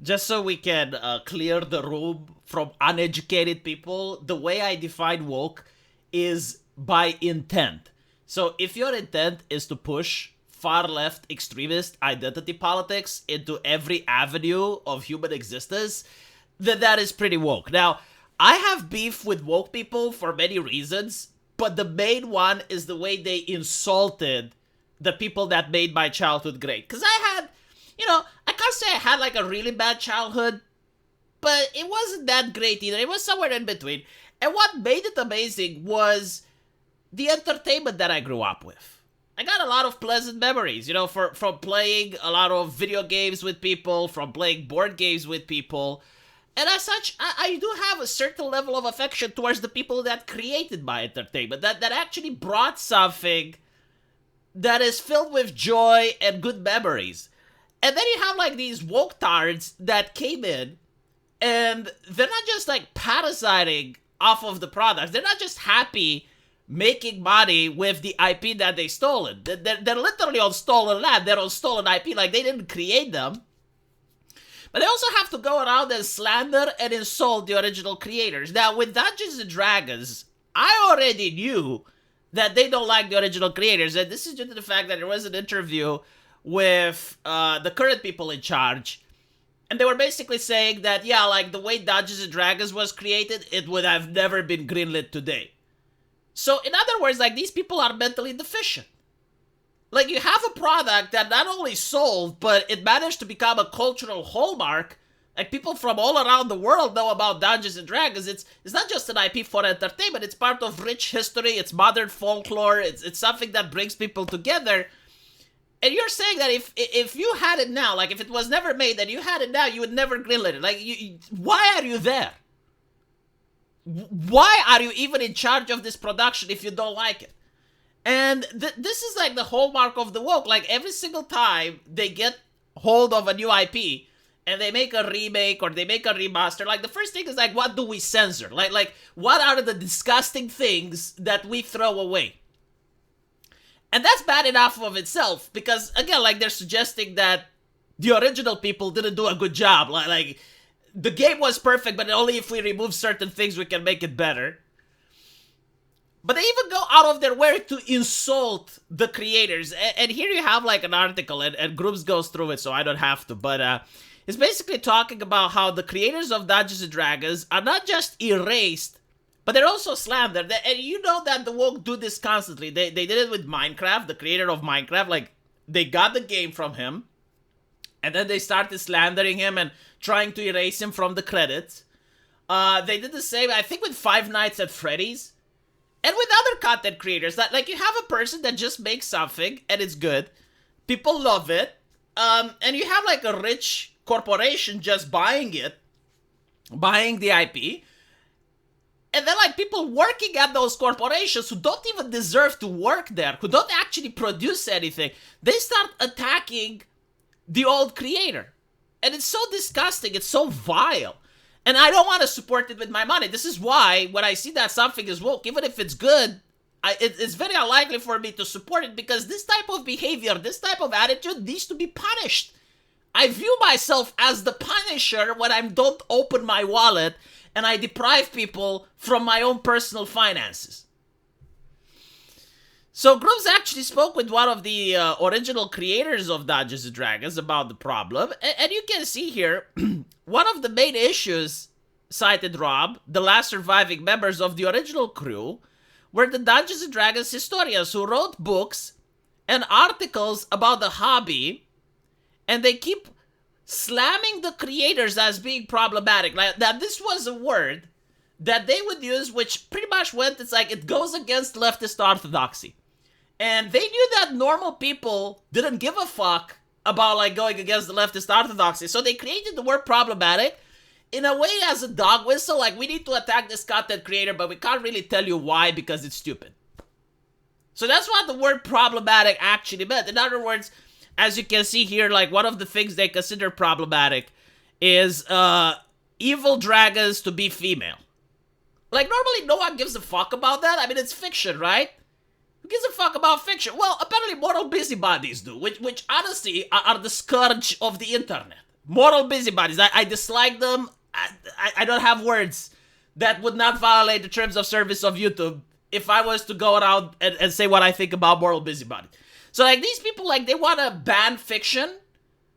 just so we can clear the room from uneducated people, the way I define woke is by intent. So if your intent is to push far left extremist identity politics into every avenue of human existence, then that is pretty woke. Now, I have beef with woke people for many reasons, but the main one is the way they insulted the people that made my childhood great. Because I had, I can't say I had like a really bad childhood, but it wasn't that great either. It was somewhere in between. And what made it amazing was the entertainment that I grew up with. I got a lot of pleasant memories, from playing a lot of video games with people, from playing board games with people. And as such, I do have a certain level of affection towards the people that created my entertainment, that actually brought something that is filled with joy and good memories. And then you have like these woke tards that came in, and they're not just like parasiting off of the products. They're not just happy making money with the IP that they stolen. They're literally on stolen land. They're on stolen IP. Like, they didn't create them. But they also have to go around and slander and insult the original creators. Now, with Dungeons and Dragons, I already knew that they don't like the original creators. And this is due to the fact that there was an interview with the current people in charge. And they were basically saying that, yeah, like the way Dungeons and Dragons was created, it would have never been greenlit today. So, in other words, like, these people are mentally deficient. Like, you have a product that not only sold, but it managed to become a cultural hallmark. Like, people from all around the world know about Dungeons and Dragons. It's not just an IP for entertainment. It's part of rich history. It's modern folklore. It's something that brings people together. And you're saying that if you had it now, like, if it was never made and you had it now, you would never greenlit it. Like, why are you there? Why are you even in charge of this production if you don't like it? And this is like the hallmark of the woke. Like, every single time they get hold of a new IP and they make a remake or they make a remaster, like, the first thing is like, what do we censor? Like what are the disgusting things that we throw away? And that's bad enough of itself, because again, like, they're suggesting that the original people didn't do a good job. Like the game was perfect, but only if we remove certain things we can make it better. But they even go out of their way to insult the creators. And here you have like an article, and Groups goes through it, so I don't have to. But it's basically talking about how the creators of Dungeons & Dragons are not just erased, but they're also slandered. And you know that the woke do this constantly. They did it with Minecraft, the creator of Minecraft. Like, they got the game from him, and then they started slandering him and trying to erase him from the credits. They did the same, I think, with Five Nights at Freddy's. And with other content creators, that, like, you have a person that just makes something, and it's good. People love it. And you have, like, a rich corporation just buying it. Buying the IP. And then, like, people working at those corporations who don't even deserve to work there, who don't actually produce anything, they start attacking the old creator. And it's so disgusting. It's so vile. And I don't want to support it with my money. This is why when I see that something is woke, even if it's good, it's very unlikely for me to support it, because this type of behavior, this type of attitude needs to be punished. I view myself as the punisher when I don't open my wallet and I deprive people from my own personal finances. So Grooves actually spoke with one of the original creators of Dungeons & Dragons about the problem. And you can see here, one of the main issues, cited Rob, the last surviving members of the original crew, were the Dungeons & Dragons historians who wrote books and articles about the hobby, and they keep slamming the creators as being problematic. Like, that this was a word that they would use, which pretty much went, it's like, it goes against leftist orthodoxy. And they knew that normal people didn't give a fuck about, like, going against the leftist orthodoxy. So they created the word problematic in a way as a dog whistle. Like, we need to attack this content creator, but we can't really tell you why, because it's stupid. So that's what the word problematic actually meant. In other words, as you can see here, like, one of the things they consider problematic is evil dragons to be female. Like, normally no one gives a fuck about that. I mean, it's fiction, right? Who gives a fuck about fiction? Well, apparently moral busybodies do, which honestly are the scourge of the internet. Moral busybodies. I dislike them. I don't have words that would not violate the terms of service of YouTube if I was to go around and say what I think about moral busybody. So like these people, like they want to ban fiction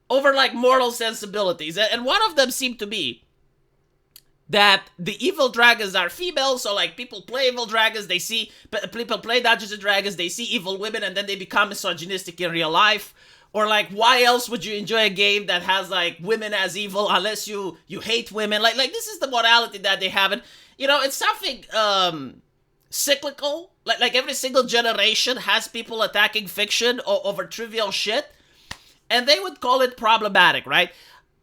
over like moral sensibilities. And one of them seemed to be that the evil dragons are female, so like people play evil dragons, they see people play Dungeons and Dragons, they see evil women, and then they become misogynistic in real life. Or like, why else would you enjoy a game that has like women as evil unless you hate women? Like this is the morality that they have, and you know it's something cyclical. Like every single generation has people attacking fiction over trivial shit, and they would call it problematic, right?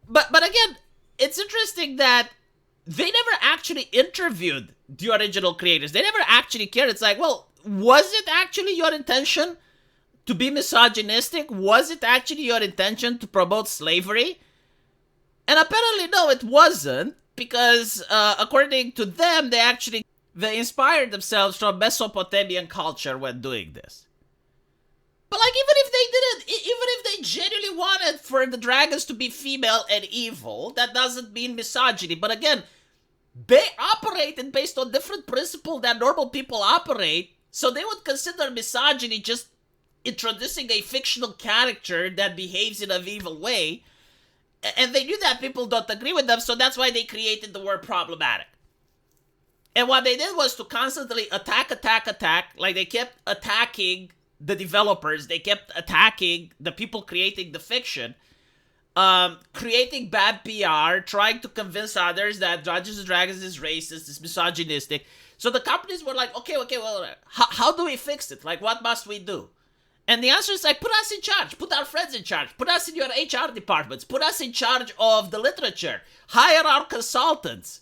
But again, it's interesting that they never actually interviewed the original creators. They never actually cared. It's like, well, was it actually your intention to be misogynistic? Was it actually your intention to promote slavery? And apparently, no, it wasn't, because according to them, they inspired themselves from Mesopotamian culture when doing this. But like, even if they didn't, even if they genuinely wanted for the dragons to be female and evil, that doesn't mean misogyny. But again, they operated based on different principles than normal people operate, so they would consider misogyny just introducing a fictional character that behaves in an evil way, and they knew that people don't agree with them, so that's why they created the word problematic. And what they did was to constantly attack, like they kept attacking the developers, they kept attacking the people creating the fiction, creating bad PR, trying to convince others that Dungeons and Dragons is racist, is misogynistic. So the companies were like, okay, well, how do we fix it? Like, what must we do? And the answer is like, put us in charge, put our friends in charge, put us in your HR departments, put us in charge of the literature, hire our consultants.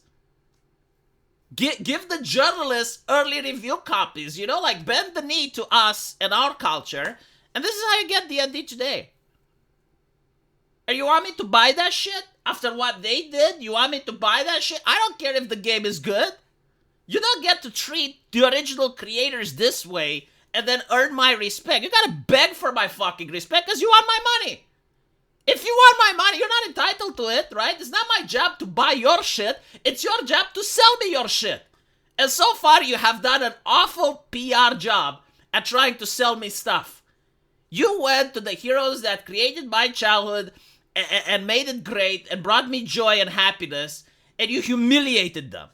Give the journalists early review copies, you know, like bend the knee to us and our culture. And this is how you get D&D today. And you want me to buy that shit? After what they did, you want me to buy that shit? I don't care if the game is good. You don't get to treat the original creators this way and then earn my respect. You gotta beg for my fucking respect because you want my money. If you want my money, you're not entitled to it, right? It's not my job to buy your shit. It's your job to sell me your shit. And so far, you have done an awful PR job at trying to sell me stuff. You went to the heroes that created my childhood and made it great and brought me joy and happiness, and you humiliated them.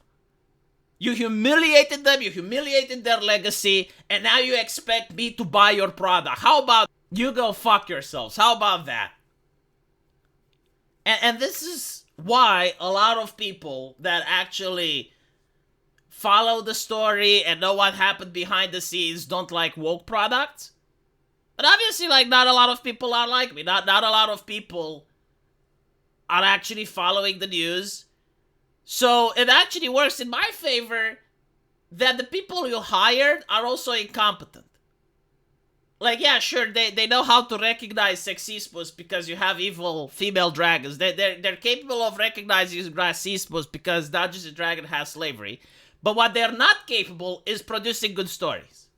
You humiliated them, you humiliated their legacy, and now you expect me to buy your product. How about you go fuck yourselves? How about that? And this is why a lot of people that actually follow the story and know what happened behind the scenes don't like woke products. But obviously, like, not a lot of people are like me. Not a lot of people are actually following the news. So it actually works in my favor that the people you hired are also incompetent. Like, yeah, sure, they know how to recognize sexism because you have evil female dragons. They're capable of recognizing racism because Dungeons and Dragons has slavery. But what they're not capable is producing good stories.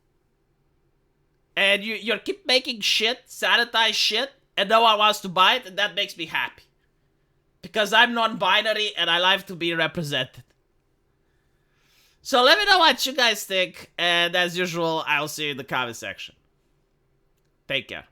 And you keep making shit, sanitized shit, and no one wants to buy it, and that makes me happy. Because I'm non-binary and I like to be represented. So let me know what you guys think, and as usual, I'll see you in the comment section. Take care.